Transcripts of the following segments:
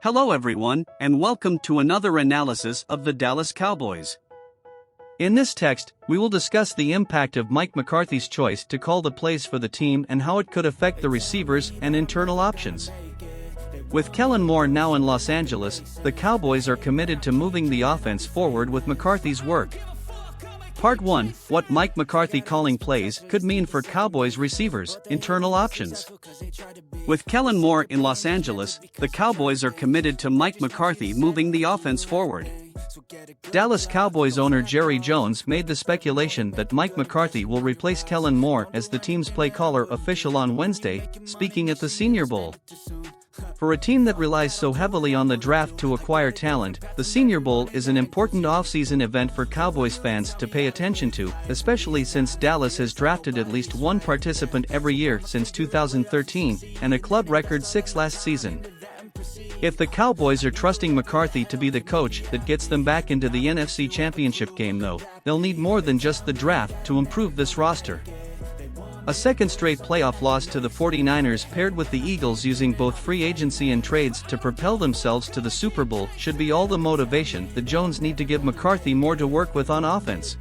Hello everyone, and welcome to another analysis of the Dallas Cowboys. In this text, we will discuss the impact of Mike McCarthy's choice to call the plays for the team and how it could affect the receivers and internal options. With Kellen Moore now in Los Angeles, the Cowboys are committed to moving the offense forward with McCarthy's work. Part 1: What Mike McCarthy calling plays could mean for Cowboys receivers, internal options. With Kellen Moore in Los Angeles, the Cowboys are committed to Mike McCarthy moving the offense forward. Dallas Cowboys owner Jerry Jones made the speculation that Mike McCarthy will replace Kellen Moore as the team's play caller official on Wednesday, speaking at the Senior Bowl. For a team that relies so heavily on the draft to acquire talent, the Senior Bowl is an important offseason event for Cowboys fans to pay attention to, especially since Dallas has drafted at least one participant every year since 2013, and a club record 6 last season. If the Cowboys are trusting McCarthy to be the coach that gets them back into the NFC Championship game though, they'll need more than just the draft to improve this roster. A second straight playoff loss to the 49ers paired with the Eagles using both free agency and trades to propel themselves to the Super Bowl should be all the motivation the Jones need to give McCarthy more to work with on offense.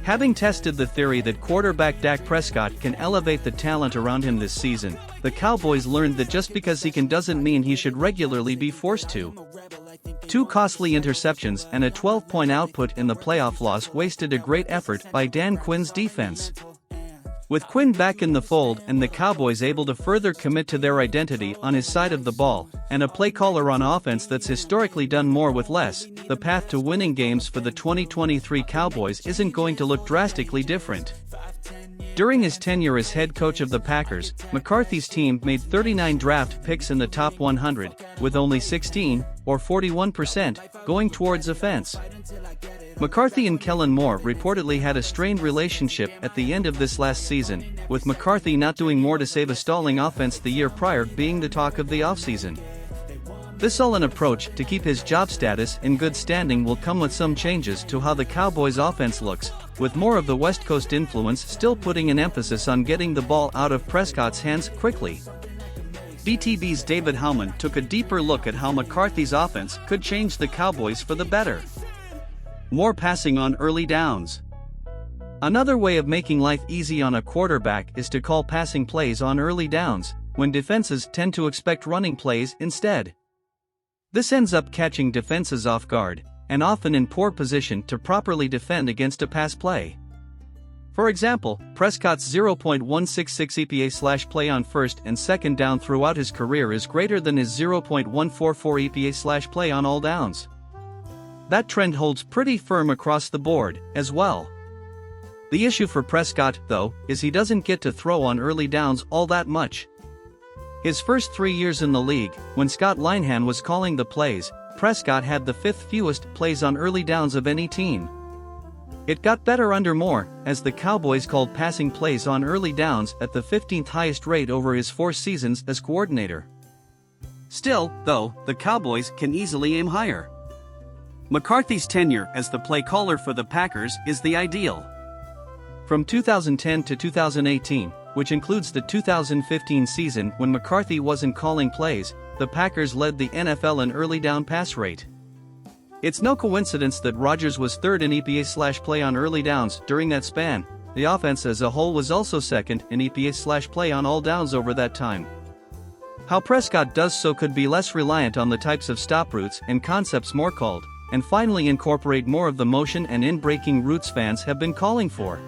Having tested the theory that quarterback Dak Prescott can elevate the talent around him this season, the Cowboys learned that just because he can doesn't mean he should regularly be forced to. 2 costly interceptions and a 12-point output in the playoff loss wasted a great effort by Dan Quinn's defense. With Quinn back in the fold and the Cowboys able to further commit to their identity on his side of the ball, and a play caller on offense that's historically done more with less, the path to winning games for the 2023 Cowboys isn't going to look drastically different. During his tenure as head coach of the Packers, McCarthy's team made 39 draft picks in the top 100, with only 16, or 41%, going towards offense. McCarthy and Kellen Moore reportedly had a strained relationship at the end of this last season, with McCarthy not doing more to save a stalling offense the year prior being the talk of the offseason. This all-in approach to keep his job status in good standing will come with some changes to how the Cowboys' offense looks, with more of the West Coast influence still putting an emphasis on getting the ball out of Prescott's hands quickly. BTB's David Howman took a deeper look at how McCarthy's offense could change the Cowboys for the better. More passing on early downs. Another way of making life easy on a quarterback is to call passing plays on early downs, when defenses tend to expect running plays instead. This ends up catching defenses off guard, and often in poor position to properly defend against a pass play. For example, Prescott's 0.166 EPA/play on first and second down throughout his career is greater than his 0.144 EPA/play on all downs. That trend holds pretty firm across the board, as well. The issue for Prescott, though, is he doesn't get to throw on early downs all that much. His first 3 years in the league, when Scott Linehan was calling the plays, Prescott had the 5th fewest plays on early downs of any team. It got better under Moore, as the Cowboys called passing plays on early downs at the 15th highest rate over his 4 seasons as coordinator. Still, though, the Cowboys can easily aim higher. McCarthy's tenure as the play caller for the Packers is the ideal. From 2010 to 2018, which includes the 2015 season when McCarthy wasn't calling plays, the Packers led the NFL in early down pass rate. It's no coincidence that Rodgers was 3rd in EPA/play on early downs during that span. The offense as a whole was also 2nd in EPA/play on all downs over that time. How Prescott does so could be less reliant on the types of stop routes and concepts Moore called, and finally incorporate more of the motion and in-breaking routes fans have been calling for.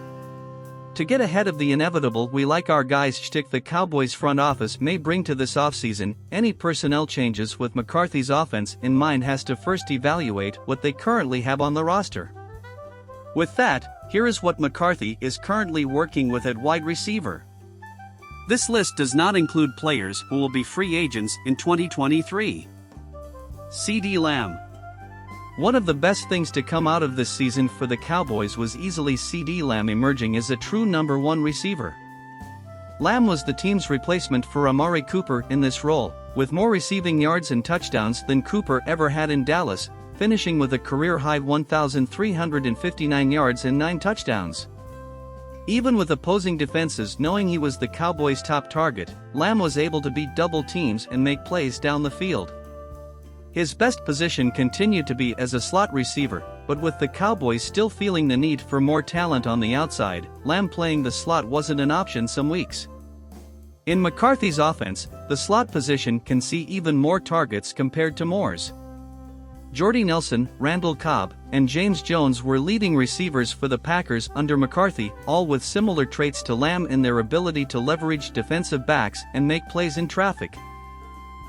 To get ahead of the inevitable "we like our guys" shtick the Cowboys front office may bring to this offseason, any personnel changes with McCarthy's offense in mind has to first evaluate what they currently have on the roster. With that, here is what McCarthy is currently working with at wide receiver. This list does not include players who will be free agents in 2023. CeeDee Lamb. One of the best things to come out of this season for the Cowboys was easily CeeDee Lamb emerging as a true number 1 receiver. Lamb was the team's replacement for Amari Cooper in this role, with more receiving yards and touchdowns than Cooper ever had in Dallas, finishing with a career-high 1,359 yards and 9 touchdowns. Even with opposing defenses knowing he was the Cowboys' top target, Lamb was able to beat double teams and make plays down the field. His best position continued to be as a slot receiver, but with the Cowboys still feeling the need for more talent on the outside, Lamb playing the slot wasn't an option some weeks. In McCarthy's offense, the slot position can see even more targets compared to Moore's. Jordy Nelson, Randall Cobb, and James Jones were leading receivers for the Packers under McCarthy, all with similar traits to Lamb in their ability to leverage defensive backs and make plays in traffic.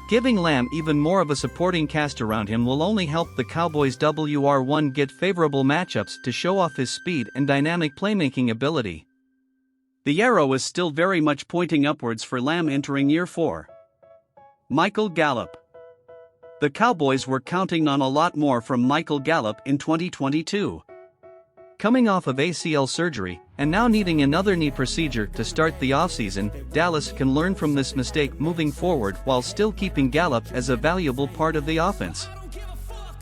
Giving Lamb even more of a supporting cast around him will only help the Cowboys' WR1 get favorable matchups to show off his speed and dynamic playmaking ability. The arrow is still very much pointing upwards for Lamb entering year 4. Michael Gallup. The Cowboys were counting on a lot more from Michael Gallup in 2022. Coming off of ACL surgery, and now needing another knee procedure to start the offseason, Dallas can learn from this mistake moving forward while still keeping Gallup as a valuable part of the offense.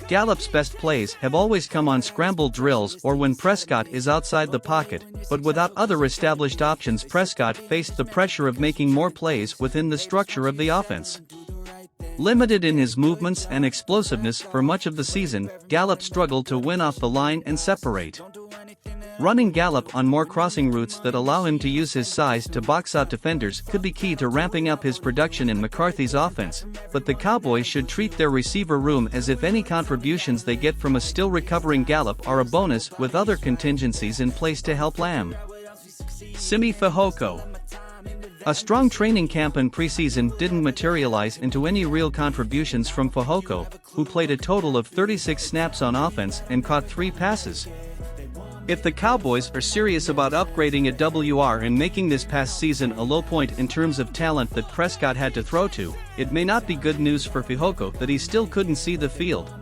Gallup's best plays have always come on scramble drills or when Prescott is outside the pocket, but without other established options, Prescott faced the pressure of making more plays within the structure of the offense. Limited in his movements and explosiveness for much of the season, Gallup struggled to win off the line and separate. Running Gallup on more crossing routes that allow him to use his size to box out defenders could be key to ramping up his production in McCarthy's offense, but the Cowboys should treat their receiver room as if any contributions they get from a still recovering Gallup are a bonus, with other contingencies in place to help Lamb. Simi Fehoko. A strong training camp and preseason didn't materialize into any real contributions from Fehoko, who played a total of 36 snaps on offense and caught 3 passes. If the Cowboys are serious about upgrading at WR and making this past season a low point in terms of talent that Prescott had to throw to, it may not be good news for Fehoko that he still couldn't see the field.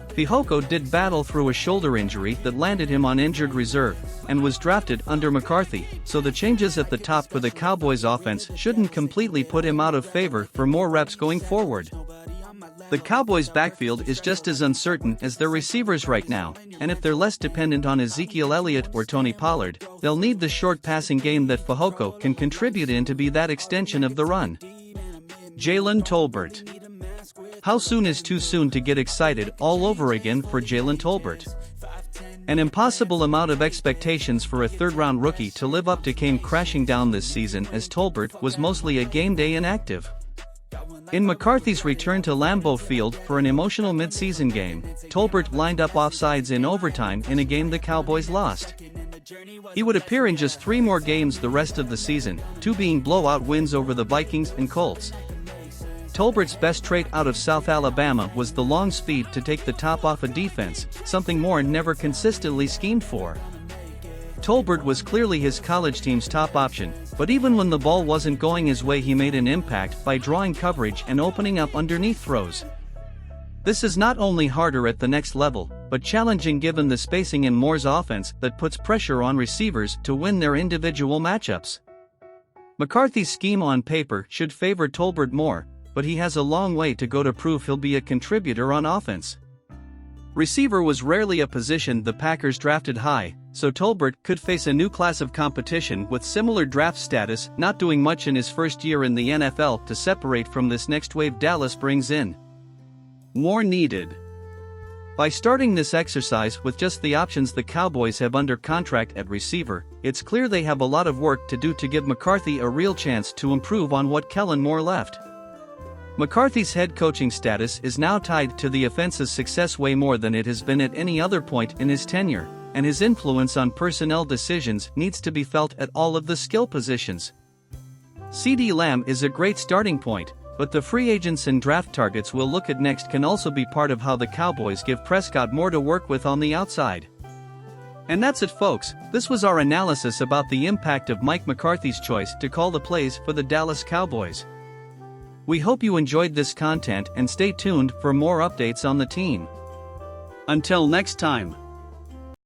Fehoko did battle through a shoulder injury that landed him on injured reserve, and was drafted under McCarthy, so the changes at the top for the Cowboys offense shouldn't completely put him out of favor for more reps going forward. The Cowboys' backfield is just as uncertain as their receivers right now, and if they're less dependent on Ezekiel Elliott or Tony Pollard, they'll need the short passing game that Fehoko can contribute in to be that extension of the run. Jalen Tolbert. How soon is too soon to get excited all over again for Jalen Tolbert? An impossible amount of expectations for a third-round rookie to live up to came crashing down this season as Tolbert was mostly a game day inactive. In McCarthy's return to Lambeau Field for an emotional mid-season game, Tolbert lined up offsides in overtime in a game the Cowboys lost. He would appear in just 3 more games the rest of the season, 2 being blowout wins over the Vikings and Colts. Tolbert's best trait out of South Alabama was the long speed to take the top off a defense, something Moore never consistently schemed for. Tolbert was clearly his college team's top option, but even when the ball wasn't going his way, he made an impact by drawing coverage and opening up underneath throws. This is not only harder at the next level, but challenging given the spacing in Moore's offense that puts pressure on receivers to win their individual matchups. McCarthy's scheme on paper should favor Tolbert more, but he has a long way to go to prove he'll be a contributor on offense. Receiver was rarely a position the Packers drafted high, so Tolbert could face a new class of competition with similar draft status, not doing much in his first year in the NFL to separate from this next wave Dallas brings in. More needed. By starting this exercise with just the options the Cowboys have under contract at receiver, it's clear they have a lot of work to do to give McCarthy a real chance to improve on what Kellen Moore left. McCarthy's head coaching status is now tied to the offense's success way more than it has been at any other point in his tenure, and his influence on personnel decisions needs to be felt at all of the skill positions. CeeDee Lamb is a great starting point, but the free agents and draft targets we'll look at next can also be part of how the Cowboys give Prescott more to work with on the outside. And that's it, folks. This was our analysis about the impact of Mike McCarthy's choice to call the plays for the Dallas Cowboys. We hope you enjoyed this content and stay tuned for more updates on the team. Until next time.